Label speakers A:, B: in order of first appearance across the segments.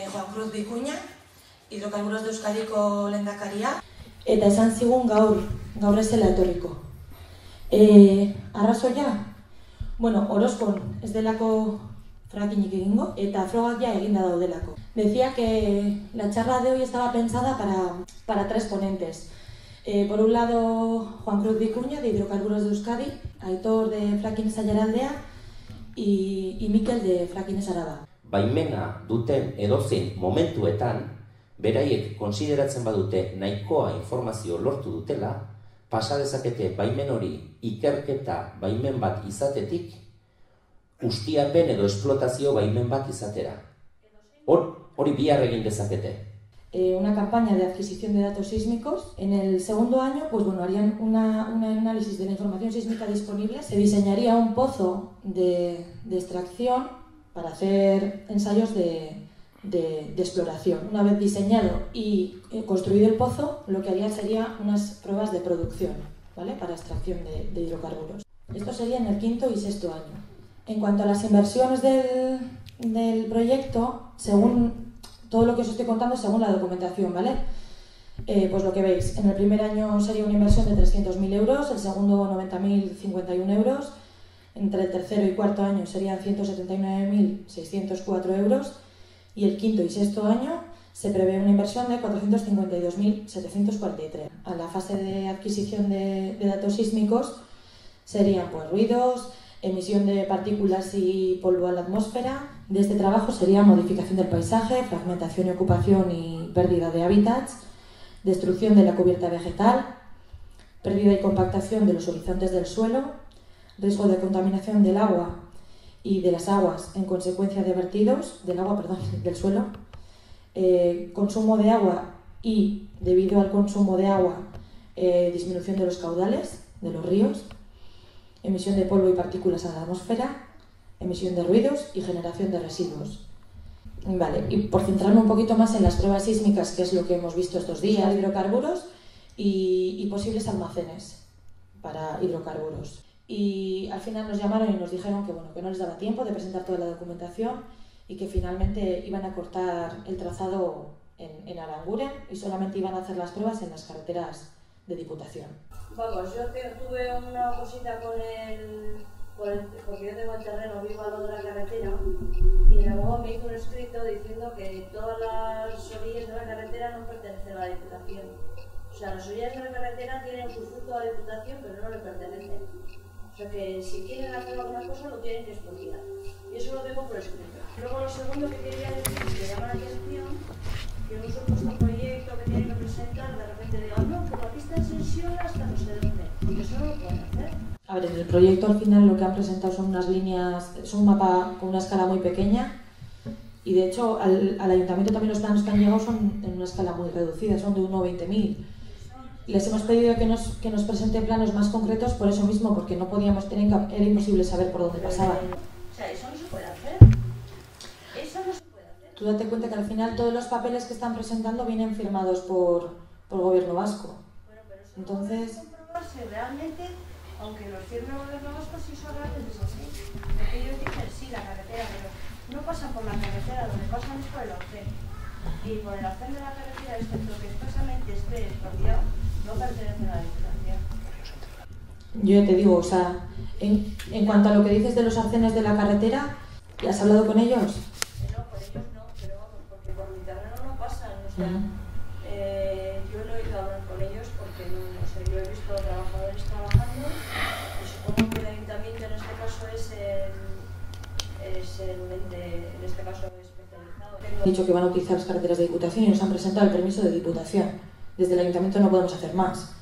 A: Juan Cruz Vicuña, Hidrocarburos de Euskadiko lehendakaria. Eta esan zigun gaur ez zela etorriko. Arrazoia? Bueno, Orozkon ez delako fracking egingo eta frogak ja eginda daudelako. Decía que la charla de hoy estaba pensada para tres ponentes. Por un lado, Juan Cruz Vicuña, de Hidrocarburos de Euskadi, Aitor, de Fracking Aiaraldea, y Mikel, de Fracking Araba.
B: Baimena duten edozein momentuetan, beraiek konsideratzen badute nahikoa informazio lortu dutela, pasa dezakete baimen hori ikerketa baimen bat izatetik, ustiapen edo esplotazio baimen bat izatera. Hori bihar egin dezakete.
A: Una campaña de adquisición de datos sísmicos. En el segundo año, pues bueno, harían un análisis de la información sísmica disponible. Se diseñaría un pozo de extracción para hacer ensayos de exploración. Una vez diseñado y construido el pozo, lo que harían sería unas pruebas de producción, ¿vale? Para extracción de hidrocarburos. Esto sería en el quinto y sexto año. En cuanto a las inversiones del proyecto, según todo lo que os estoy contando, según la documentación, ¿vale? Pues lo que veis, en el primer año sería una inversión de 300.000 euros, el segundo 90.051 euros, entre el tercero y cuarto año serían 179.604 euros y el quinto y sexto año se prevé una inversión de 452.743. A la fase de adquisición de datos sísmicos serían pues ruidos, emisión de partículas y polvo a la atmósfera. De este trabajo sería modificación del paisaje, fragmentación y ocupación y pérdida de hábitats, destrucción de la cubierta vegetal, pérdida y compactación de los horizontes del suelo, riesgo de contaminación del agua y de las aguas en consecuencia de vertidos del suelo, consumo de agua y, debido al consumo de agua, disminución de los caudales de los ríos, emisión de polvo y partículas a la atmósfera, emisión de ruidos y generación de residuos. Vale, y por centrarme un poquito más en las pruebas sísmicas, que es lo que hemos visto estos días, hidrocarburos y posibles almacenes para hidrocarburos. Y al final nos llamaron y nos dijeron que, bueno, que no les daba tiempo de presentar toda la documentación y que finalmente iban a cortar el trazado en Aranguren y solamente iban a hacer las pruebas en las carreteras de Diputación.
C: Vamos, yo tuve una cosita porque yo tengo el terreno vivo al lado de la carretera y el abogado me hizo un escrito diciendo que todas las orillas de la carretera no pertenecen a la Diputación. O sea, las orillas de la carretera tienen su fruto a la Diputación, pero no le pertenecen. O sea que si quieren hacer alguna cosa lo tienen que expropiar. Y eso lo tengo por escrito. Luego lo segundo que quería decir, que me llama la atención, que un supuesto proyecto que tienen que presentar, de repente digan, no, pero aquí está en sesión hasta no sé dónde. Y eso no lo pueden hacer.
A: A ver, en el proyecto al final lo que han presentado son unas líneas, es un mapa con una escala muy pequeña y de hecho al ayuntamiento también los planos que han llegado son en una escala muy reducida, son de 1 a 20.000. Les hemos pedido que nos presenten planos más concretos por eso mismo, porque no podíamos era imposible saber por dónde pasaban.
C: O sea, eso no se puede hacer. Eso no se puede hacer.
A: Tú date cuenta que al final todos los papeles que están presentando vienen firmados por el gobierno vasco.
C: Bueno, pero eso
A: entonces
C: no puede comprobarse realmente, aunque los firme el gobierno vasco, si eso realmente es así. Porque ellos dicen sí, la carretera, pero no pasan por la carretera, donde pasan es por el arcén. Y por el arcén de la carretera, excepto que expresamente esté expropiado, no pertenece a la Diputación.
A: Yo te digo, o sea, en cuanto a lo que dices de los arcenes de la carretera, ¿has hablado con ellos?
C: No, con ellos no, pero vamos, porque por mi terreno no pasan. O sea, yo no he ido a hablar con ellos porque no sé, yo he visto trabajadores trabajando y supongo que el ayuntamiento en este caso es el ente, en este caso especializado.
A: Han dicho que van a utilizar las carreteras de Diputación y nos han presentado el permiso de Diputación. Desde el ayuntamiento no podemos hacer más.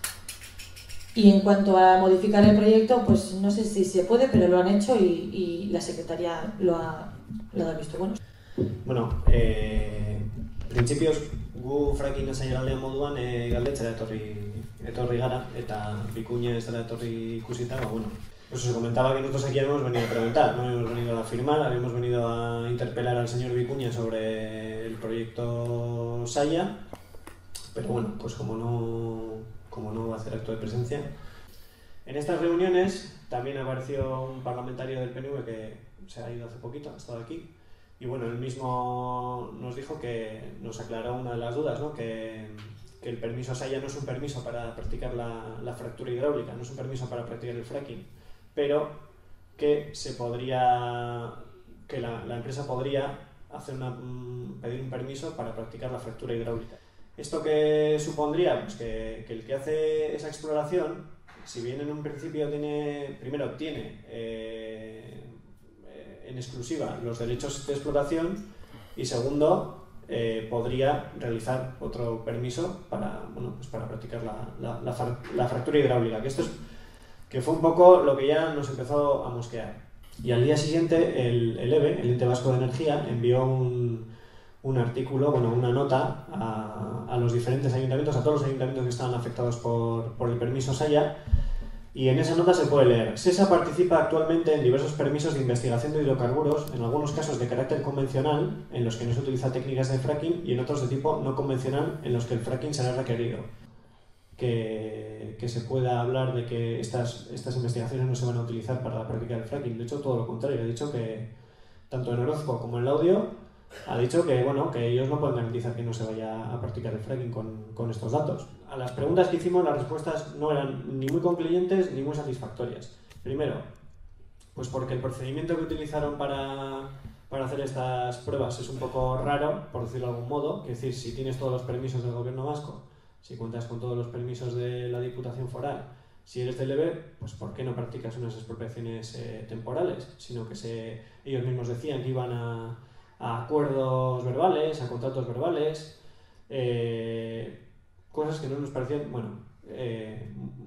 A: Y en cuanto a modificar el proyecto, pues no sé si se puede, pero lo han hecho y la secretaría lo ha visto bueno.
D: Bueno, principios gu Fracking Aiaraldea moduan galdetzera etorri gara eta Vicuña ez dela etorri ikusita, bueno, pues se comentaba que nosotros aquí habíamos venido a preguntar, no habíamos venido a firmar, habíamos venido a interpelar al señor Vicuña sobre el proyecto Saya, pero bueno, pues como no va a hacer acto de presencia. En estas reuniones también apareció un parlamentario del PNV que se ha ido hace poquito, ha estado aquí, Y bueno, él mismo nos dijo que nos aclaró una de las dudas, ¿no? Que el permiso SAIA no es un permiso para practicar la fractura hidráulica, no es un permiso para practicar el fracking, pero que la empresa podría pedir un permiso para practicar la fractura hidráulica. ¿Esto qué supondría? Pues que el que hace esa exploración, si bien en un principio tiene en exclusiva los derechos de explotación, y segundo, podría realizar otro permiso para practicar la fractura hidráulica, que fue un poco lo que ya nos empezó a mosquear. Y al día siguiente el EVE, el Ente Vasco de Energía, envió un artículo, una nota a los diferentes ayuntamientos, a todos los ayuntamientos que estaban afectados por el permiso SAIA, y en esa nota se puede leer: SESA participa actualmente en diversos permisos de investigación de hidrocarburos, en algunos casos de carácter convencional, en los que no se utiliza técnicas de fracking, y en otros de tipo no convencional, en los que el fracking será requerido. Que se pueda hablar de que estas investigaciones no se van a utilizar para la práctica del fracking. De hecho, todo lo contrario. Ha dicho que tanto en Orozco como en Laudio ha dicho que ellos no pueden garantizar que no se vaya a practicar el fracking con estos datos. A las preguntas que hicimos, las respuestas no eran ni muy concluyentes ni muy satisfactorias. Primero, pues porque el procedimiento que utilizaron para hacer estas pruebas es un poco raro, por decirlo de algún modo. Es decir, si tienes todos los permisos del gobierno vasco, si cuentas con todos los permisos de la Diputación Foral, si eres del EVE, pues ¿por qué no practicas unas expropiaciones temporales? Sino que ellos mismos decían que iban a acuerdos verbales, a contratos verbales, cosas que no nos parecían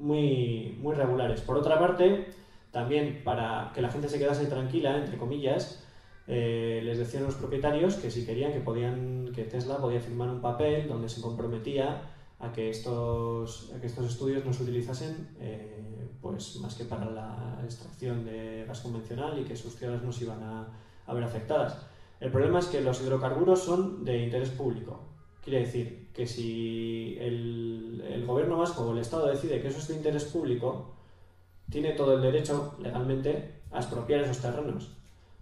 D: muy, muy regulares. Por otra parte, también para que la gente se quedase tranquila, entre comillas, les decían a los propietarios que si querían que Tesla podía firmar un papel donde se comprometía a que estos estudios no se utilizasen pues más que para la extracción de gas convencional, y que sus tierras no se iban a ver afectadas. El problema es que los hidrocarburos son de interés público. Quiere decir que si el gobierno vasco o el Estado decide que eso es de interés público, tiene todo el derecho legalmente a expropiar esos terrenos.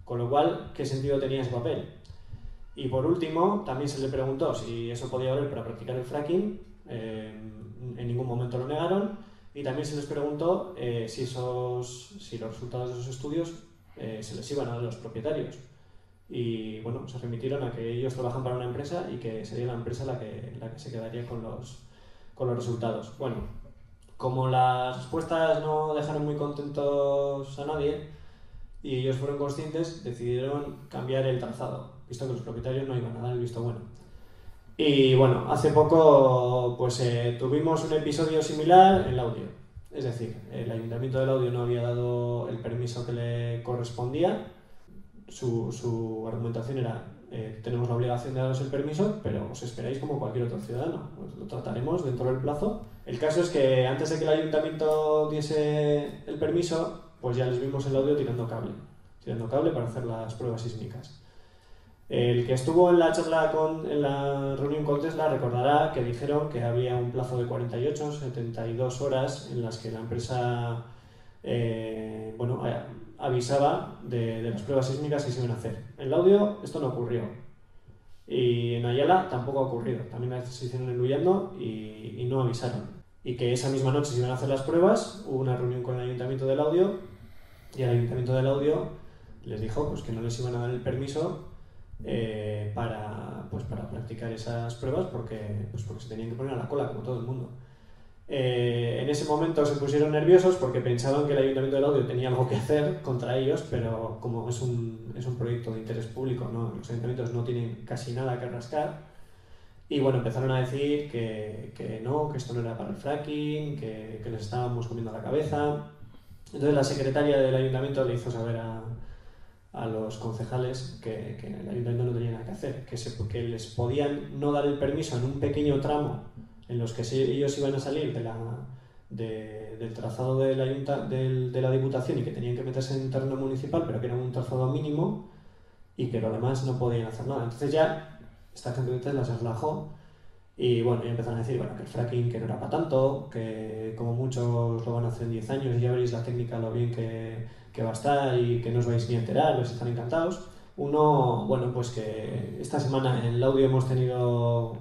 D: Con lo cual, ¿qué sentido tenía ese papel? Y por último, también se le preguntó si eso podía valer para practicar el fracking. En ningún momento lo negaron. Y también se les preguntó si los resultados de esos estudios se les iban a dar a los propietarios. Y bueno, se remitieron a que ellos trabajan para una empresa y que sería la empresa la que se quedaría con los resultados. Bueno, como las respuestas no dejaron muy contentos a nadie y ellos fueron conscientes, decidieron cambiar el trazado, visto que los propietarios no iban a dar el visto bueno. Y bueno, hace poco pues tuvimos un episodio similar en Laudio. Es decir, el Ayuntamiento de Laudio no había dado el permiso que le correspondía. Su argumentación era: tenemos la obligación de daros el permiso, pero os esperáis como cualquier otro ciudadano, pues lo trataremos dentro del plazo. El caso es que antes de que el ayuntamiento diese el permiso, pues ya les vimos el Laudio tirando cable para hacer las pruebas sísmicas. El que estuvo en la reunión con Tesla recordará que dijeron que había un plazo de 72 horas en las que la empresa avisaba de las pruebas sísmicas que se iban a hacer. En Laudio esto no ocurrió, y en Ayala tampoco ha ocurrido. También se hicieron en Luyando y no avisaron. Y que esa misma noche se iban a hacer las pruebas, hubo una reunión con el Ayuntamiento de Laudio, y el Ayuntamiento de Laudio les dijo pues que no les iban a dar el permiso para practicar esas pruebas porque se tenían que poner a la cola como todo el mundo. En ese momento se pusieron nerviosos porque pensaban que el Ayuntamiento de Laudio tenía algo que hacer contra ellos, pero como es un proyecto de interés público, ¿no? Los ayuntamientos no tienen casi nada que rascar. Y bueno, empezaron a decir que esto no era para el fracking, que les estábamos comiendo la cabeza. Entonces la secretaria del ayuntamiento le hizo saber a los concejales que el ayuntamiento no tenía nada que hacer, que les podían no dar el permiso en un pequeño tramo en los que ellos iban a salir del trazado de la Diputación y que tenían que meterse en terreno municipal, pero que era un trazado mínimo y que lo demás no podían hacer nada. Entonces ya esta gente de Tesla se relajó y bueno, ya empezaron a decir que el fracking que no era para tanto, que como muchos lo van a hacer en 10 años y ya veréis la técnica lo bien que va a estar y que no os vais ni a enterar, vais a estar encantados. Uno, bueno, pues que esta semana en el audio hemos tenido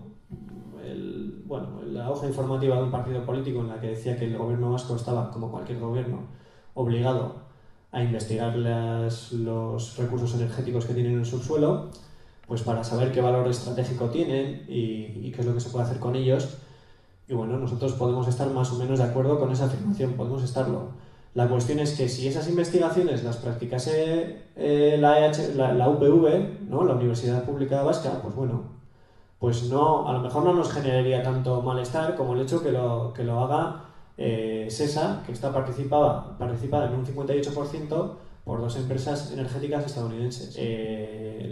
D: la hoja informativa de un partido político en la que decía que el gobierno vasco estaba, como cualquier gobierno, obligado a investigar los recursos energéticos que tienen en el subsuelo, pues para saber qué valor estratégico tienen y qué es lo que se puede hacer con ellos. Y bueno, nosotros podemos estar más o menos de acuerdo con esa afirmación, podemos estarlo. La cuestión es que si esas investigaciones las practicase la UPV, ¿no? La Universidad Pública Vasca, pues bueno, pues no, a lo mejor no nos generaría tanto malestar como el hecho que lo haga SESA, que está participada en un 58% por 2 empresas energéticas estadounidenses.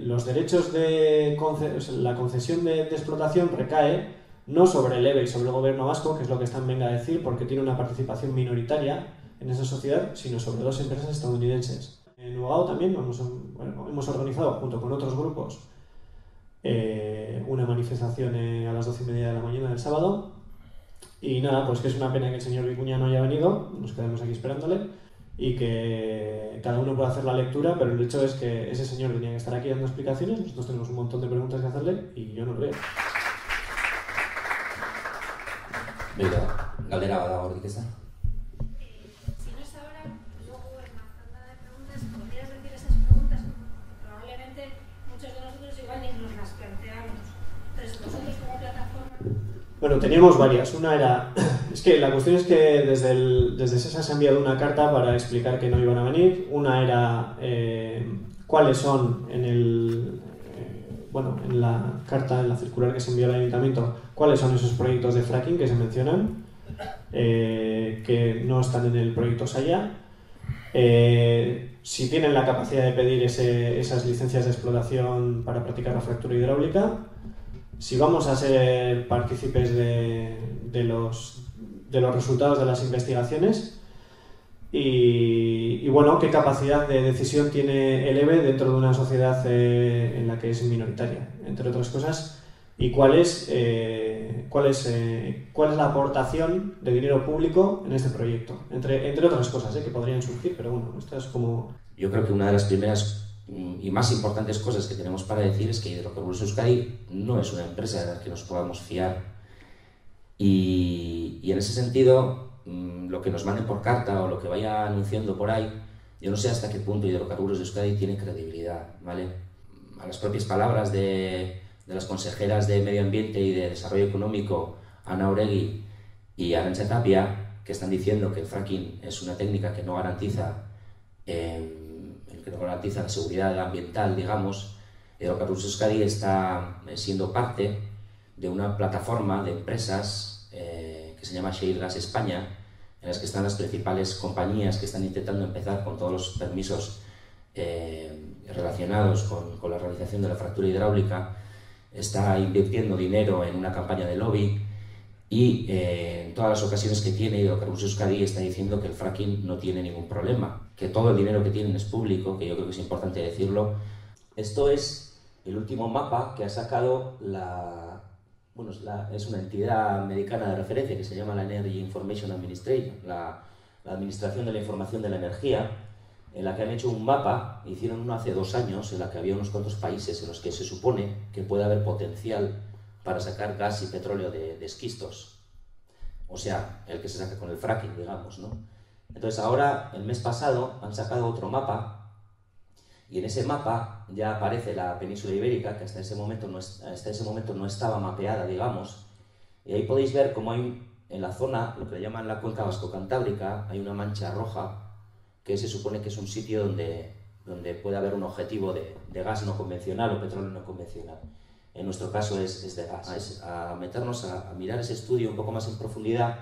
D: Los derechos la concesión de explotación recae no sobre el EVE y sobre el gobierno vasco, que es lo que están venga a decir, porque tiene una participación minoritaria en esa sociedad, sino sobre 2 empresas estadounidenses. En Ugao también hemos organizado, junto con otros grupos, una manifestación a las 12:30 de la mañana del sábado. Y nada, pues que es una pena que el señor Vicuña no haya venido, nos quedamos aquí esperándole, y que cada uno pueda hacer la lectura, pero el hecho es que ese señor tenía que estar aquí dando explicaciones, nosotros tenemos un montón de preguntas que hacerle y yo no lo veo.
B: Venga, galdera badago hortik eza?
E: Si no es ahora, luego en la tanda de preguntas podrías decir esas preguntas, probablemente muchos de nosotros igual ni nos las planteamos. Entonces, vosotros como plataforma...
D: Bueno, teníamos varias. Una era... Es que la cuestión es que desde SESA se ha enviado una carta para explicar que no iban a venir. Una era cuáles son en la carta, en la circular que se envió al ayuntamiento, cuáles son esos proyectos de fracking que se mencionan, que no están en el proyecto SAIA, si tienen la capacidad de pedir esas licencias de explotación para practicar la fractura hidráulica, si vamos a ser partícipes de los resultados de las investigaciones y bueno, qué capacidad de decisión tiene el EVE dentro de una sociedad en la que es minoritaria, entre otras cosas, y cuál es la aportación de dinero público en este proyecto, entre otras cosas que podrían surgir, pero bueno, esto es como...
B: Yo creo que una de las primeras y más importantes cosas que tenemos para decir es que Hidrocarburos Euskadi no es una empresa de la que nos podamos fiar, y en ese sentido lo que nos manden por carta o lo que vaya anunciando por ahí, yo no sé hasta qué punto Hidrocarburos Euskadi tiene credibilidad, ¿vale? A las propias palabras de las consejeras de Medio Ambiente y de Desarrollo Económico, Ana Oregui y Arantxa Tapia, que están diciendo que el fracking es una técnica que no garantiza la seguridad ambiental, digamos, Hidrocarburos Euskadi está siendo parte de una plataforma de empresas que se llama Shale Gas España, en las que están las principales compañías que están intentando empezar con todos los permisos relacionados con la realización de la fractura hidráulica. Está invirtiendo dinero en una campaña de lobby y en todas las ocasiones que tiene Hidrocarburos Euskadi está diciendo que el fracking no tiene ningún problema, que todo el dinero que tienen es público, que yo creo que es importante decirlo. Esto es el último mapa que ha sacado es una entidad americana de referencia que se llama la Energy Information Administration, la Administración de la Información de la Energía, en la que han hecho un mapa, hicieron uno hace 2 años, en la que había unos cuantos países en los que se supone que puede haber potencial para sacar gas y petróleo de esquistos, o sea, el que se saca con el fracking, digamos, ¿no? Entonces ahora, el mes pasado, han sacado otro mapa, y en ese mapa ya aparece la península ibérica, que hasta ese momento no estaba mapeada, digamos, y ahí podéis ver cómo hay en la zona, lo que le llaman la cuenca vasco-cantábrica, hay una mancha roja, que se supone que es un sitio donde puede haber un objetivo de gas no convencional o petróleo no convencional. En nuestro caso es de gas. A meternos a mirar ese estudio un poco más en profundidad,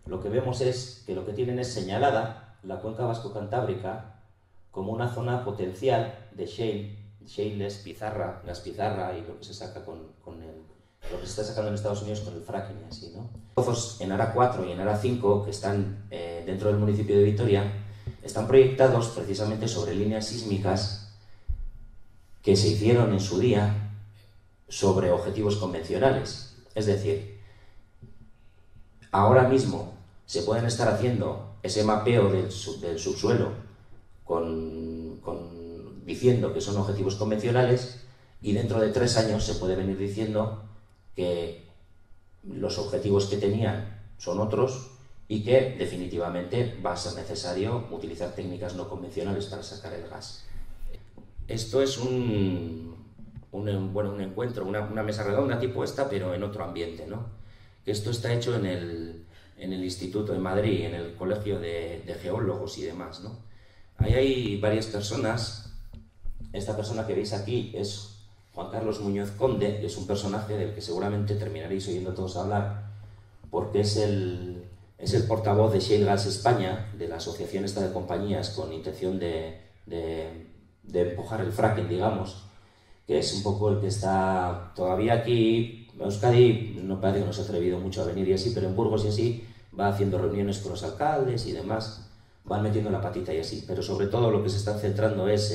B: lo que vemos es que lo que tienen es señalada la cuenca vasco-cantábrica como una zona potencial de shale es pizarra, gas pizarra y lo que se saca lo que se está sacando en Estados Unidos con el fracking y así, ¿no? Pozos en ARA 4 y en ARA 5 que están dentro del municipio de Vitoria están proyectados precisamente sobre líneas sísmicas que se hicieron en su día sobre objetivos convencionales. Es decir, ahora mismo se pueden estar haciendo ese mapeo del subsuelo diciendo que son objetivos convencionales y dentro de 3 años se puede venir diciendo que los objetivos que tenían son otros y que definitivamente va a ser necesario utilizar técnicas no convencionales para sacar el gas. Esto es un encuentro, una mesa redonda tipo esta, pero en otro ambiente, ¿no? Esto está hecho en el Instituto de Madrid, en el Colegio de Geólogos y demás, ¿no? Ahí hay varias personas. Esta persona que veis aquí es Juan Carlos Muñoz Conde, que es un personaje del que seguramente terminaréis oyendo todos hablar, porque es el portavoz de Shale Gas España, de la asociación esta de compañías con intención de empujar el fracking, digamos, que es un poco el que está todavía aquí. Euskadi no parece que no se ha atrevido mucho a venir y así, pero en Burgos y así va haciendo reuniones con los alcaldes y demás, van metiendo la patita y así, pero sobre todo lo que se está centrando es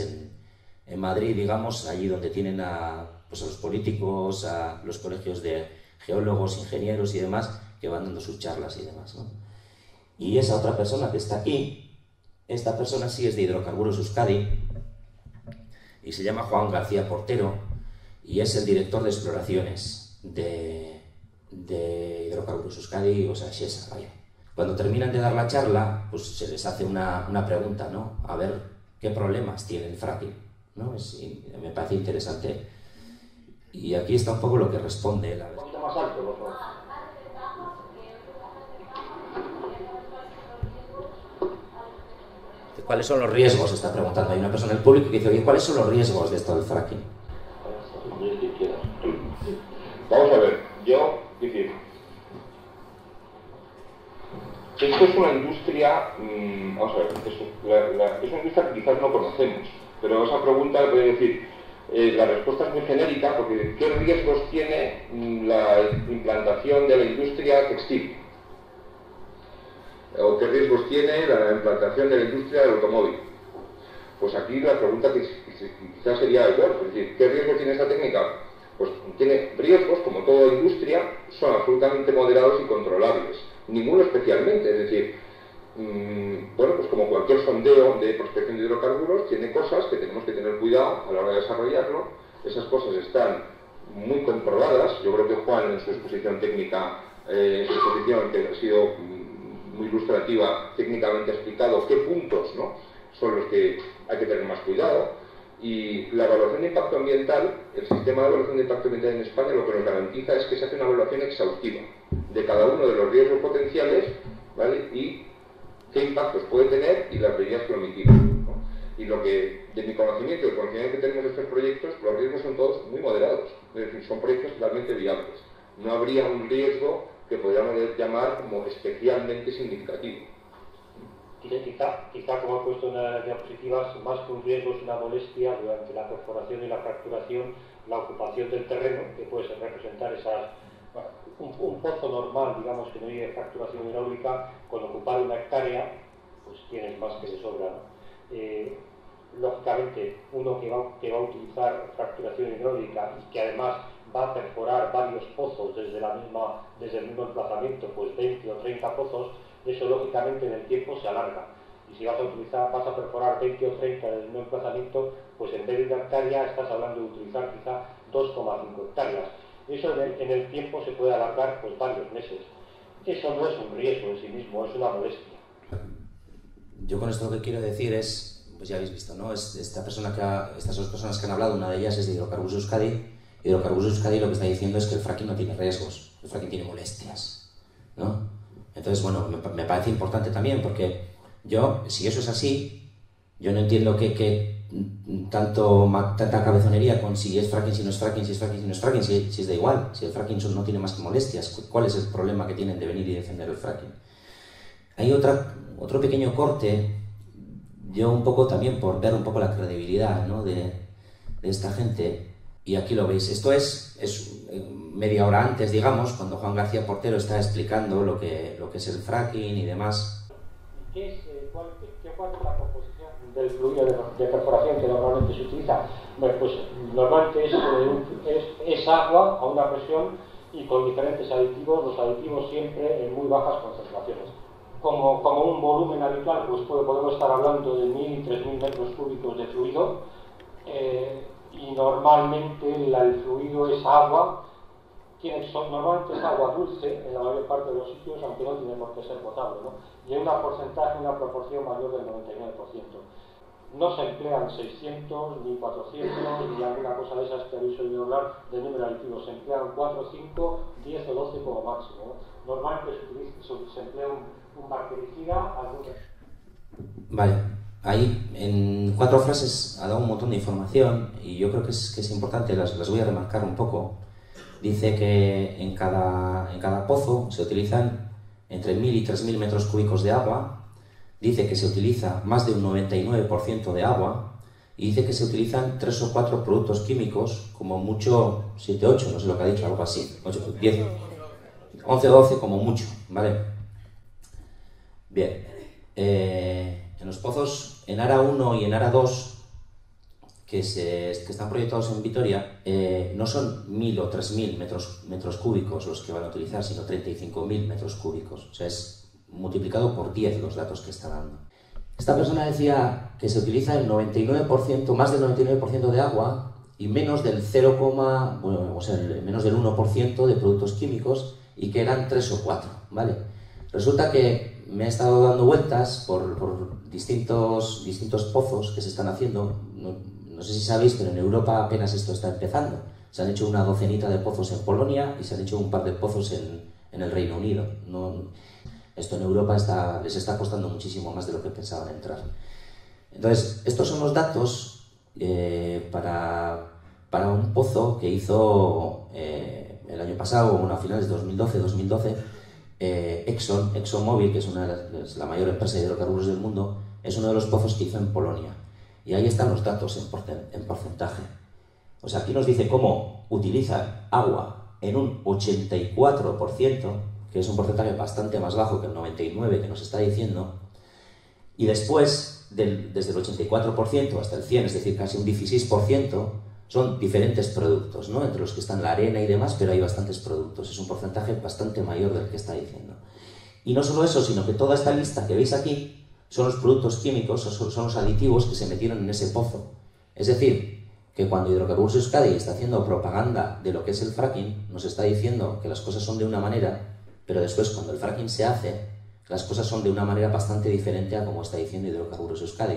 B: en Madrid, digamos, allí donde tienen a los políticos, a los colegios de geólogos, ingenieros y demás, que van dando sus charlas y demás, ¿no? Y esa otra persona que está aquí, esta persona sí es de Hidrocarburos Euskadi y se llama Juan García Portero y es el director de exploraciones de Hidrocarburos Euskadi, o sea, Shesa, vaya. Cuando terminan de dar la charla, pues se les hace una pregunta, ¿no? A ver qué problemas tiene el fracking, ¿no? Me parece interesante. Y aquí está un poco lo que responde él. Un poquito más alto, por favor. ¿Cuáles son los riesgos? Está preguntando. Hay una persona en el público que dice, oye, ¿cuáles son los riesgos de esto del fracking?
F: Vamos a ver, esto es una industria, vamos a ver, es una industria que quizás no conocemos, pero esa pregunta puede decir, la respuesta es muy genérica, porque ¿qué riesgos tiene la implantación de la industria textil? ¿O qué riesgos tiene la implantación de la industria del automóvil? Pues aquí la pregunta que quizás sería igual, es decir, ¿qué riesgos tiene esta técnica? Pues tiene riesgos, como toda industria, son absolutamente moderados y controlables, ninguno especialmente, es decir, bueno, pues como cualquier sondeo de prospección de hidrocarburos, tiene cosas que tenemos que tener cuidado a la hora de desarrollarlo. Esas cosas están muy comprobadas. Yo creo que Juan, en su exposición técnica, que ha sido muy ilustrativa, técnicamente ha explicado qué puntos, ¿no?, son los que hay que tener más cuidado. Y la evaluación de impacto ambiental, el sistema de evaluación de impacto ambiental en España lo que nos garantiza es que se hace una evaluación exhaustiva de cada uno de los riesgos potenciales, ¿vale?, y qué impactos puede tener y las medidas que lo mitigan, ¿no? Y lo que, de mi conocimiento y el conocimiento que tenemos de estos proyectos, los riesgos son todos muy moderados, es decir, son proyectos totalmente viables. No habría un riesgo que podríamos llamar como especialmente significativo.
G: Quizá, como he puesto en las diapositivas, más que un riesgo es una molestia durante la perforación y la fracturación, la ocupación del terreno, que puede representar un pozo normal, digamos, que no lleve fracturación hidráulica, con ocupar 1 hectárea, pues tienes más que de sobra, ¿no? Lógicamente, uno que va a utilizar fracturación hidráulica y que además va a perforar varios pozos desde el mismo emplazamiento, pues 20 o 30 pozos, eso lógicamente en el tiempo se alarga. Y si vas a perforar 20 o 30 desde el mismo emplazamiento, pues en vez de 1 hectárea estás hablando de utilizar quizá 2,5 hectáreas. Eso en el tiempo se puede alargar pues varios meses. Eso no es un riesgo en sí mismo, es una molestia.
B: Yo con esto lo que quiero decir es, pues ya habéis visto, ¿no? Estas 2 personas que han hablado, una de ellas es de Hidrocarburos Euskadi. Hidrocarburos Euskadi lo que está diciendo es que el fracking no tiene riesgos, el fracking tiene molestias, ¿no? Entonces, bueno, me parece importante también, porque yo, si eso es así, yo no entiendo que tanta cabezonería con si es fracking, si no es fracking, si es fracking, si no es fracking, si es da igual, si el fracking no tiene más que molestias, ¿cuál es el problema que tienen de venir y defender el fracking? Hay otro pequeño corte, yo un poco también por ver un poco la credibilidad, ¿no?, de esta gente, y aquí lo veis. Esto es media hora antes, digamos, cuando Juan García Portero está explicando lo que es el fracking y demás.
G: ¿Cuál es la composición del fluido de perforación que normalmente se utiliza? Bueno, pues normalmente es agua a una presión y con diferentes aditivos, los aditivos siempre en muy bajas concentraciones. Como un volumen habitual, pues podemos estar hablando de 1000 y 3000 metros cúbicos de fluido, y normalmente el fluido es agua, normalmente es agua dulce en la mayor parte de los sitios, aunque no tiene por qué ser potable, ¿no? Y hay una proporción mayor del 99%. No se emplean 600, ni 400, ni alguna cosa de esas que habéis oído hablar de número aditivo. Se emplean 4, 5, 10 o 12 como máximo, ¿no? Normalmente se emplea un bactericida.
B: Vale, ahí en 4 frases ha dado un montón de información y yo creo que es importante, las voy a remarcar un poco. Dice que en cada pozo se utilizan entre 1000 y 3000 metros cúbicos de agua. Dice que se utiliza más de un 99% de agua y dice que se utilizan 3 o 4 productos químicos, como mucho 7, 8, no sé lo que ha dicho, algo así, 8, 10, 11, 12 como mucho, ¿vale? Bien, en los pozos en ARA 1 y en ARA 2, que están proyectados en Vitoria, no son 1000 o 3000 metros cúbicos los que van a utilizar, sino 35.000 metros cúbicos, o sea, es multiplicado por 10 los datos que está dando. Esta persona decía que se utiliza el 99%, más del 99% de agua y menos del 1% de productos químicos y que eran 3 o 4, ¿vale? Resulta que me he estado dando vueltas por distintos pozos que se están haciendo. No sé si sabéis, pero en Europa apenas esto está empezando. Se han hecho una docenita de pozos en Polonia y se han hecho un par de pozos en el Reino Unido. Esto en Europa les está costando muchísimo más de lo que pensaban entrar. Entonces, estos son los datos para un pozo que hizo el año pasado, a finales de 2012, ExxonMobil, que es la mayor empresa de hidrocarburos del mundo, es uno de los pozos que hizo en Polonia. Y ahí están los datos en porcentaje. O sea, aquí nos dice cómo utilizan agua en un 84%, que es un porcentaje bastante más bajo que el 99% que nos está diciendo, y después, desde el 84% hasta el 100%, es decir, casi un 16%, son diferentes productos, ¿no? Entre los que están la arena y demás, pero hay bastantes productos. Es un porcentaje bastante mayor del que está diciendo. Y no solo eso, sino que toda esta lista que veis aquí son los productos químicos, son los aditivos que se metieron en ese pozo. Es decir, que cuando Hidrocarburos Euskadi está haciendo propaganda de lo que es el fracking, nos está diciendo que las cosas son de una manera, pero después cuando el fracking se hace, las cosas son de una manera bastante diferente a como está diciendo Hidrocarburos Euskadi.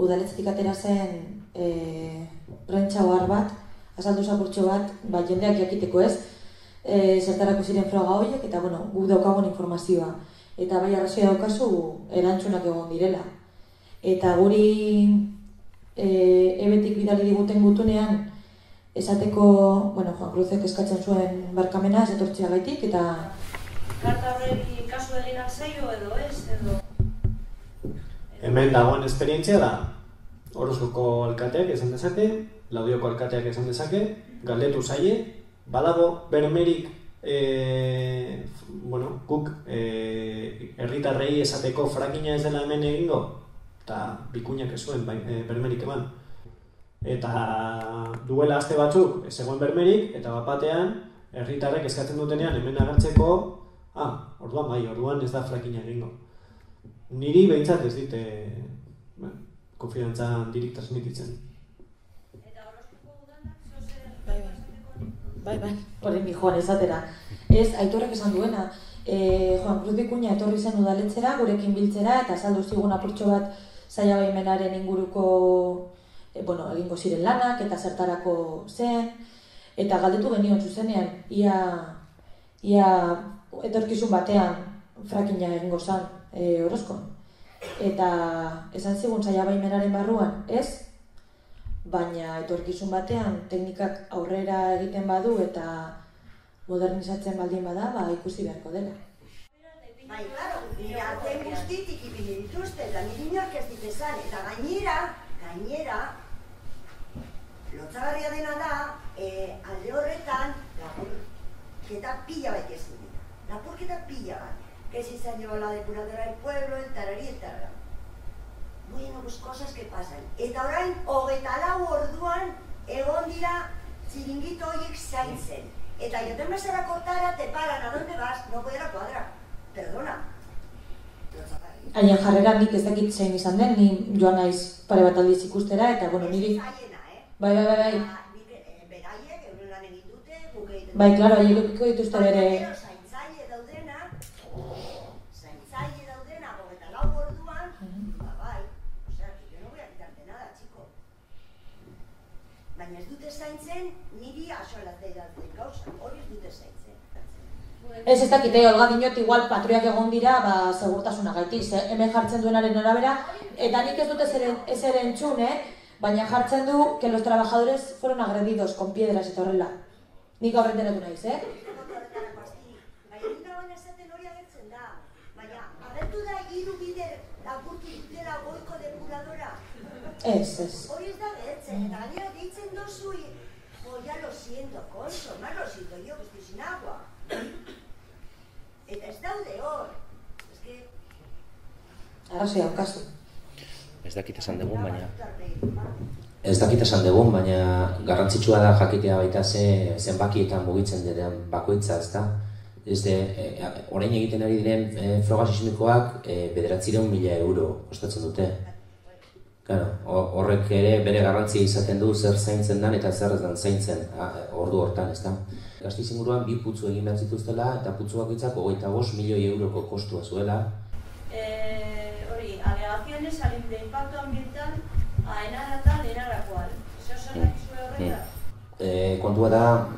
A: Udaletxetik atera zen prentsa ohar bat, azaldu zapurtxo bat, jendeak jakiteko ez, zertarako ziren froga horiek, eta guk daukagun informazioa. Eta bai arrazoia daukazu erantzunak egon direla. Eta guri ebetik bidali diguten gutunean, esateko, Juan Cruzek eskatzen zuen barkamena, ez etortzea gaitik, eta...
C: Karta horrek kasu eginak zaio edo ez, edo...
D: Hemen dagoen esperientzia da, Orozkoko alkateak esan dezake, Laudioko alkateak esan dezake, galdetu zaie, badago bermerik, guk herritarrei esateko frakina ez dela hemen egingo, eta bikuñak ez zuen bermerik eman. Eta duela aste batzuk ez zegoen bermerik, eta bapatean herritarrek eskatzen dutenean hemen agertzeko, orduan ez da frakina egingo. Niri behintzat ez dite konfidantza handirik transmititzen.
C: Eta Orozkoko udanak
A: Bai, horren bijoan esatera. Ez, Aitorrek esan duena, Juan Cruz Bikuña etorri zen udaletxera, gurekin biltzera, eta azaldu zigun apurtxo bat zaila baimenaren inguruko egingo ziren lanak, eta zertarako zen, eta galdetu genion zuzenean, ia etorkizun batean frakina egingo zen Orozkon. Eta esan zigun zaila baimenaren barruan, ez? Baina etorkizun batean teknikak aurrera egiten badu eta modernizatzen baldin bada, ikusi beharko dela.
C: Bai, claro.
H: Biratzen guztitik ibili dituzte, eta niri inork ez dit esan, eta gainera, lotzagarria dena da, alde horretan, lapurketa pila bat ezin dira. Lapurketa pila bat. Que si se ha llevado la depuradora del pueblo, el tararí, el tarará. Bueno, pues cosas que pasan. Eta orain, 24 orduan, egon dira txiringito horiek zaintzen. Eta joten bezala kortara, te paran, ¿a dónde vas? No voy a la cuadra. Perdona.
A: Haien jarrera nik ez dakit zein izan den, ni joan naiz pare bat aldiz ikustera, eta, bueno, niri... Bai.
H: Beraiek, euren lan egin dute, guk egiten...
A: Bai, klaro, haiek edukiko dituzte bere...
H: Zaintzaile daudena, 24 orduan, bai, osea, que yo no voy a quitarte nada, chico. Baina ez dute zaintzen, niri asolatzei datzen gauza, hori ez dute zaintzen.
A: Ez dakite, Olga dinot, igual patroiak egon dira, segurtasunagaitik, hemen jartzen duenaren arabera, eta nik ez dut ez ere entzun, baina jartzen du que los trabajadores fueron agredidos con piedras eta horrela. Nik gaur entenatu naiz,
H: Baina nik dagoen esaten hori agertzen da, baina agertu da hiru bider lapurtu dutela goiko depuradora.
A: Ez.
H: Hori ez da agertzen, eta gainera deitzen dozu, ya lo siento, Conso, más lo siento yo, que estoy sin agua. Eta ez daude hor.
A: Arrazoi daukazu.
B: Ez dakit esan dugun, baina garrantzitsua da jakitea baita zenbakietan mugitzen diren bakoitza, ezta? Orain egiten ari diren froga sismikoak 900.000 euro kostatzen dute. Horrek ere bere garrantzia izaten du zer zaintzen den eta zer ez den zaintzen ordu hortan, ezta? Gasteiz inguruan 2 putzu egin behar zituztela eta putzu bakoitzak 25 milioi euroko kostua zuela.
C: Alegaciones de impacto ambiental a Enarratan y Enarrakual. ¿Eso son horrela?
B: Kontua da,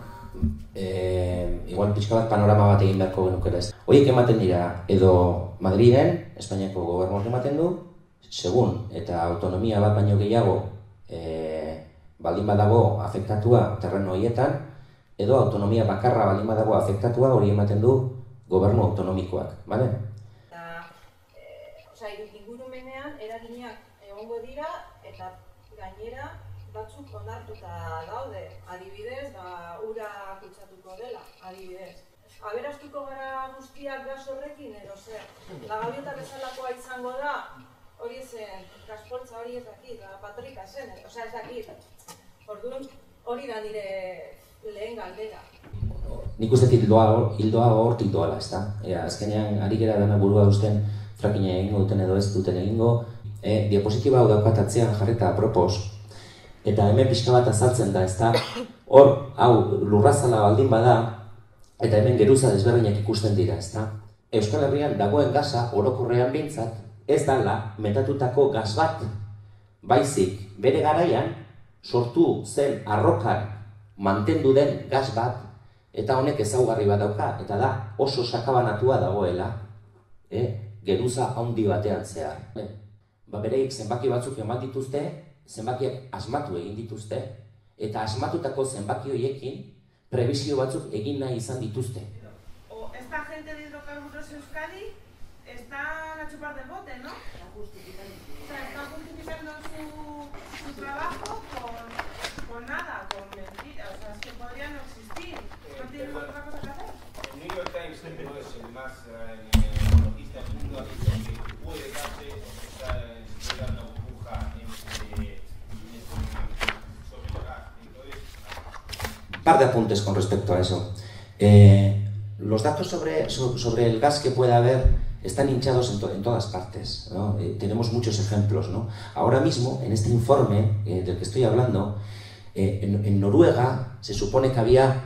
B: igual pixka bat panorama bat egin beharko genukela ez. Horiek ematen dira, edo Madriden, Espainiako gobernuak ematen du, segun eta autonomia bat baino gehiago baldin badago afektatua terreno horietan, edo autonomia bakarra baldin badago afektatua hori ematen du gobernu autonomikoak, bale?
C: Ingurumenean eraginak egongo dira eta gainera batzuk onartuta daude, adibidez, ura kutsatuko dela, adibidez. Aberastuko gara guztiak gas horrekin edo zer, la gaviota bezalakoa izango da, hori zen, gaspoltza hori ez dakit, patrika zen, osea ez dakit. Orduan, hori da nire lehen galdera.
B: Nik uste hildoa hortik doala, ez da? Azkenean, ari gara dena burua usten frakina egingo duten edo ez duten egingo. Diapositiba hau daukat atzean jarreta apropos, eta hemen pixka bat azaltzen da, ez da? Hor, hau lurrazala baldin bada, eta hemen geruza desberdinak ikusten dira, ez da? Euskal Herrian dagoen gaza orokorrean behintzat, ez dala metatutako gas bat, baizik bere garaian sortu zen arrokan mantendu den gas bat, eta honek ezaugarri bat dauka, eta da oso sakabanatua dagoela, geruza handi batean zehar. Bereik zenbaki batzuk eman dituzte, zenbakiak asmatu egin dituzte, eta asmatutako zenbaki horiekin prebizio batzuk egin nahi izan dituzte.
I: Esta gente de hidrocarburos Euskadi están a chupar del bote, ¿no? O sea, están justificando su trabajo con nada, con mentiras. O sea, es que podrían no existir. No tienen otra cosa que hacer.
J: El New York Times, que no es el más ecologista del mundo, ha dicho que puede darse o se está estudiando una burbuja sobre el gas. Entonces...
B: Un par de apuntes con respecto a eso. Los datos sobre el gas que pueda haber están hinchados en todas partes, ¿no? Tenemos muchos ejemplos, ¿no? Ahora mismo, en este informe del que estoy hablando, en Noruega se supone que había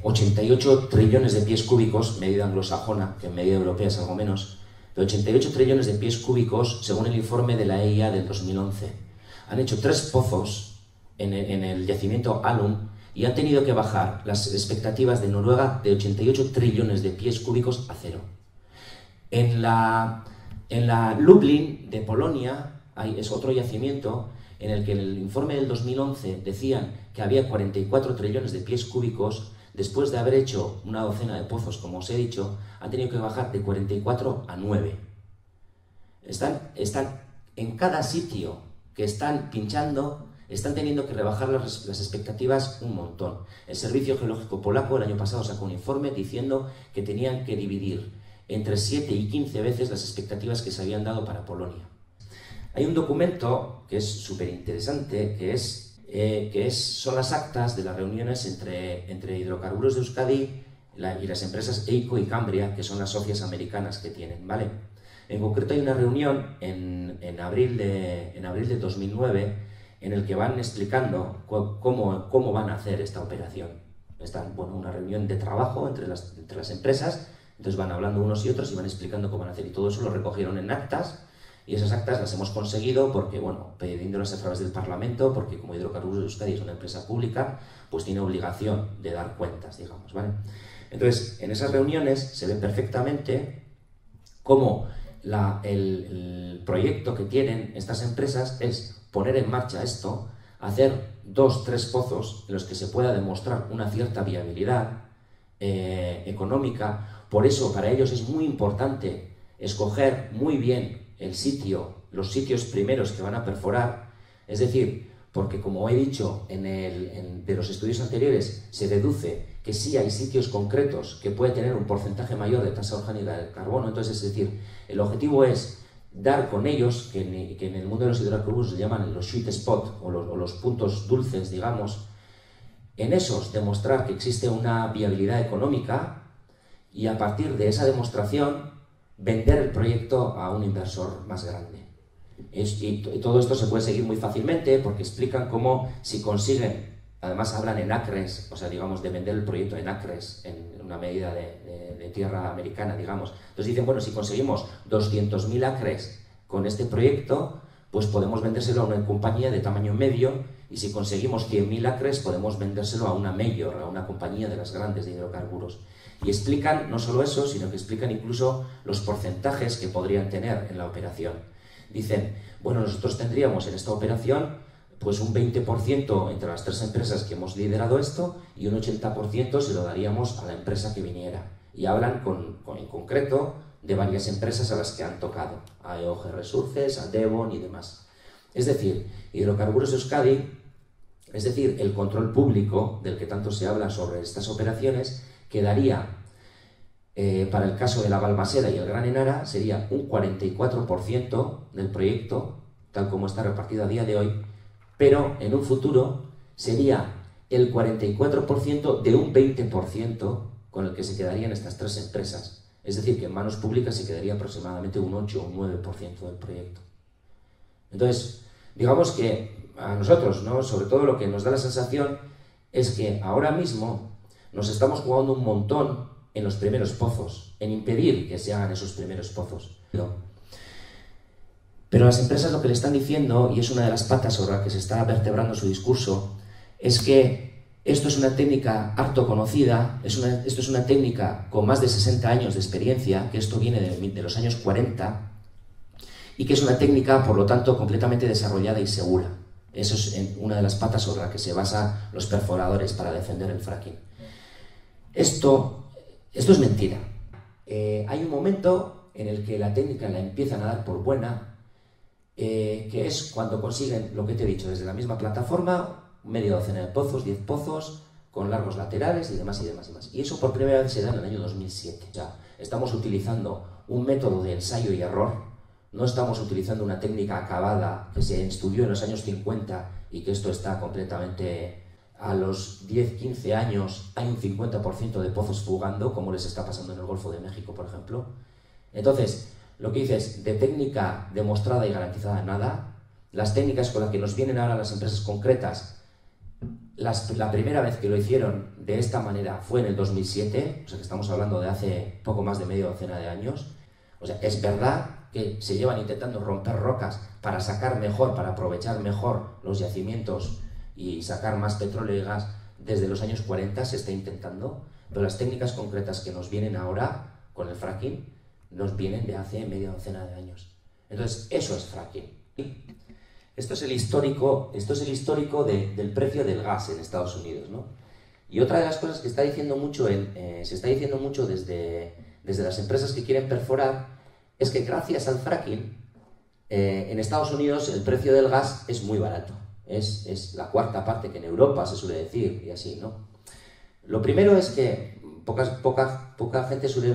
B: 88 trillones de pies cúbicos, medida anglosajona, que en medida europea es algo menos, de 88 trillones de pies cúbicos según el informe de la EIA del 2011. Han hecho 3 pozos en el yacimiento Alum y han tenido que bajar las expectativas de Noruega de 88 trillones de pies cúbicos a 0. En la Lublin de Polonia es otro yacimiento en el que en el informe del 2011 decían que había 44 trillones de pies cúbicos, después de haber hecho una docena de pozos, como os he dicho, han tenido que bajar de 44 a 9. Están en cada sitio que están pinchando, están teniendo que rebajar las expectativas un montón. El Servicio Geológico Polaco el año pasado sacó un informe diciendo que tenían que dividir entre 7 y 15 veces las expectativas que se habían dado para Polonia. Hay un documento que es súper interesante, son las actas de las reuniones entre Hidrocarburos de Euskadi y las empresas EICO y Cambria, que son las socias americanas que tienen, ¿vale? En concreto hay una reunión en abril de 2009 en el que van explicando cómo van a hacer esta operación. Una reunión de trabajo entre las empresas, entonces van hablando unos y otros y van explicando cómo van a hacer. Y todo eso lo recogieron en actas, y esas actas las hemos conseguido porque, pidiéndolas a través del Parlamento, porque como Hidrocarburos de Euskadi es una empresa pública, pues tiene obligación de dar cuentas, digamos, ¿vale? Entonces, en esas reuniones se ve perfectamente cómo el proyecto que tienen estas empresas es poner en marcha esto, hacer 2 o 3 pozos en los que se pueda demostrar una cierta viabilidad económica. Por eso, para ellos es muy importante escoger muy bien el sitio, los sitios primeros que van a perforar, es decir, porque como he dicho de los estudios anteriores, se deduce que sí hay sitios concretos que puede tener un porcentaje mayor de tasa orgánica de carbono. Entonces, es decir, el objetivo es dar con ellos, que en el mundo de los hidrocarburos se llaman los sweet spot o los puntos dulces, digamos, en esos demostrar que existe una viabilidad económica y a partir de esa demostración vender el proyecto a un inversor más grande. Y todo esto se puede seguir muy fácilmente porque explican cómo si consiguen, además hablan en acres, o sea, digamos, de vender el proyecto en acres, en una medida de tierra americana, digamos. Entonces dicen, bueno, si conseguimos 200.000 acres con este proyecto, pues podemos vendérselo a una compañía de tamaño medio, y si conseguimos 100.000 acres, podemos vendérselo a una mayor, a una compañía de las grandes de hidrocarburos. Y explican no solo eso, sino que explican incluso los porcentajes que podrían tener en la operación. Dicen, bueno, nosotros tendríamos en esta operación pues un 20% entre las 3 empresas que hemos liderado esto, y un 80% se lo daríamos a la empresa que viniera. Y hablan en concreto de varias empresas a las que han tocado, a EOG Resources, a Devon y demás. Es decir, Hidrocarburos de Euskadi, es decir, el control público del que tanto se habla sobre estas operaciones, quedaría, para el caso de la Balmaseda y el Gran Enara, sería un 44% del proyecto, tal como está repartido a día de hoy, pero en un futuro sería el 44% de un 20% con el que se quedarían estas 3 empresas. Es decir, que en manos públicas se quedaría aproximadamente un 8 o un 9% del proyecto. Entonces, digamos que a nosotros, ¿no?, sobre todo lo que nos da la sensación es que ahora mismo nos estamos jugando un montón en los primeros pozos, en impedir que se hagan esos primeros pozos. Pero las empresas lo que le están diciendo, y es una de las patas sobre las que se está vertebrando su discurso, es que esto es una técnica harto conocida, esto es una técnica con más de 60 años de experiencia, que esto viene de los años 40, y que es una técnica, por lo tanto, completamente desarrollada y segura. Eso es una de las patas sobre las que se basan los perforadores para defender el fracking. Esto es mentira. Hay un momento en el que la técnica la empiezan a dar por buena, que es cuando consiguen lo que te he dicho, desde la misma plataforma, media docena de pozos, 10 pozos, con largos laterales y demás y demás y demás. Y eso por primera vez se da en el año 2007. O sea, estamos utilizando un método de ensayo y error, no estamos utilizando una técnica acabada que se estudió en los años 50 y que esto está completamente... A los 10, 15 años hay un 50% de pozos fugando, como les está pasando en el Golfo de México, por ejemplo. Entonces, lo que dices, de técnica demostrada y garantizada nada, las técnicas con las que nos vienen ahora las empresas concretas, la primera vez que lo hicieron de esta manera fue en el 2007, o sea que estamos hablando de hace poco más de media docena de años. O sea, es verdad que se llevan intentando romper rocas para sacar mejor, para aprovechar mejor los yacimientos y sacar más petróleo y gas desde los años 40, se está intentando, pero las técnicas concretas que nos vienen ahora con el fracking nos vienen de hace media docena de años. Entonces, eso es fracking. Esto es el histórico del precio del gas en Estados Unidos, ¿no? Y otra de las cosas que está diciendo mucho se está diciendo mucho desde las empresas que quieren perforar es que gracias al fracking en Estados Unidos el precio del gas es muy barato. Es la cuarta parte que en Europa se suele decir y así, ¿no? Lo primero es que poca gente suele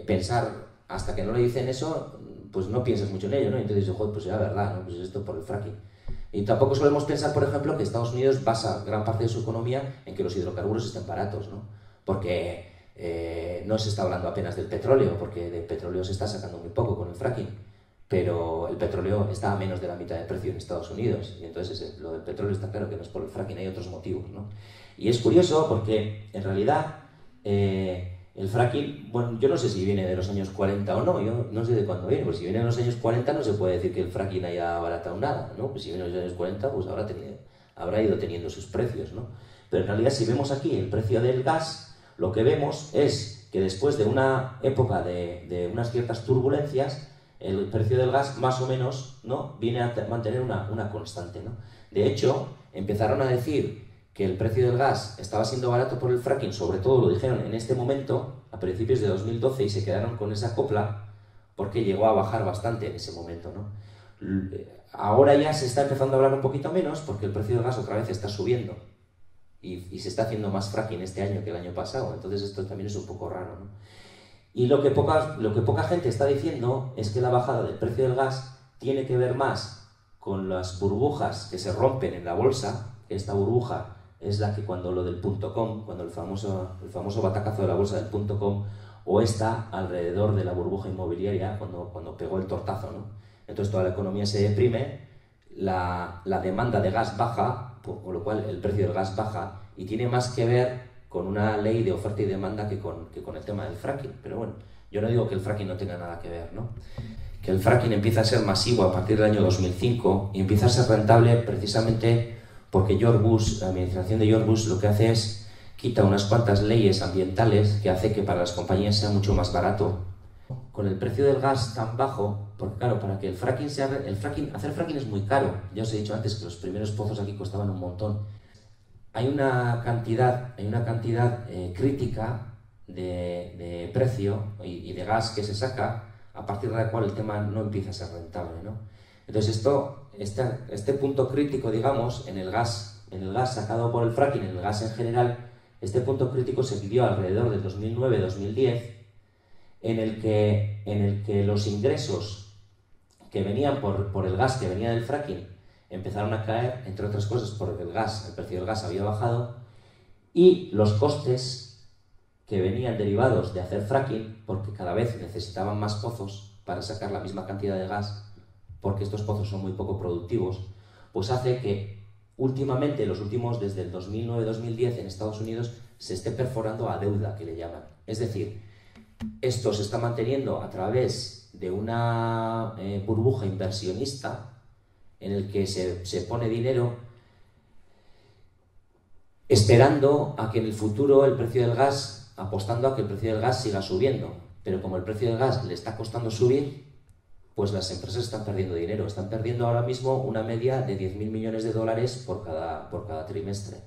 B: pensar, hasta que no le dicen eso, pues no piensas mucho en ello, ¿no? Y entonces dices, joder, pues era verdad, ¿no? Pues esto por el fracking. Y tampoco solemos pensar, por ejemplo, que Estados Unidos basa gran parte de su economía en que los hidrocarburos estén baratos, ¿no? Porque no se está hablando apenas del petróleo, porque del petróleo se está sacando muy poco con el fracking, pero el petróleo está a menos de la mitad de precio en Estados Unidos, y entonces lo del petróleo está claro que no es por el fracking, hay otros motivos, ¿no? Y es curioso porque, en realidad, el fracking, bueno, yo no sé si viene de los años 40 o no, yo no sé de cuándo viene, pues si viene de los años 40 no se puede decir que el fracking haya abaratado nada, ¿no? Pues si viene de los años 40, pues habrá ido teniendo sus precios, ¿no? Pero en realidad, si vemos aquí el precio del gas, lo que vemos es que después de una época de unas ciertas turbulencias, el precio del gas más o menos, ¿no?, viene a mantener una constante, ¿no? De hecho, empezaron a decir que el precio del gas estaba siendo barato por el fracking, sobre todo lo dijeron en este momento, a principios de 2012, y se quedaron con esa copla porque llegó a bajar bastante en ese momento, ¿no? Ahora ya se está empezando a hablar un poquito menos porque el precio del gas otra vez está subiendo y se está haciendo más fracking este año que el año pasado, entonces esto también es un poco raro, ¿no? Y lo que poca gente está diciendo es que la bajada del precio del gas tiene que ver más con las burbujas que se rompen en la bolsa, que esta burbuja es la que cuando lo del .com, cuando el famoso batacazo de la bolsa del .com, o está alrededor de la burbuja inmobiliaria cuando pegó el tortazo, ¿no? Entonces toda la economía se deprime, la demanda de gas baja, con lo cual el precio del gas baja, y tiene más que ver con una ley de oferta y demanda que con el tema del fracking. Pero bueno, yo no digo que el fracking no tenga nada que ver, ¿no? Que el fracking empieza a ser masivo a partir del año 2005 y empieza a ser rentable precisamente porque George Bush, la administración de George Bush, lo que hace es quita unas cuantas leyes ambientales que hace que para las compañías sea mucho más barato. Con el precio del gas tan bajo, porque claro, para que hacer fracking es muy caro. Ya os he dicho antes que los primeros pozos aquí costaban un montón. Hay una cantidad crítica de precio y de gas que se saca a partir de la cual el tema no empieza a ser rentable, ¿no? Entonces este punto crítico, digamos, en el gas sacado por el fracking, en el gas en general, este punto crítico se vivió alrededor del 2009-2010, en el que los ingresos que venían por el gas que venía del fracking empezaron a caer, entre otras cosas porque el precio del gas había bajado, y los costes que venían derivados de hacer fracking, porque cada vez necesitaban más pozos para sacar la misma cantidad de gas, porque estos pozos son muy poco productivos, pues hace que últimamente, desde el 2009-2010 en Estados Unidos, se esté perforando a deuda, que le llaman. Es decir, esto se está manteniendo a través de una burbuja inversionista en el que se pone dinero esperando a que en el futuro el precio del gas, apostando a que el precio del gas siga subiendo. Pero como el precio del gas le está costando subir, pues las empresas están perdiendo dinero. Están perdiendo ahora mismo una media de 10.000 millones de dólares por cada trimestre.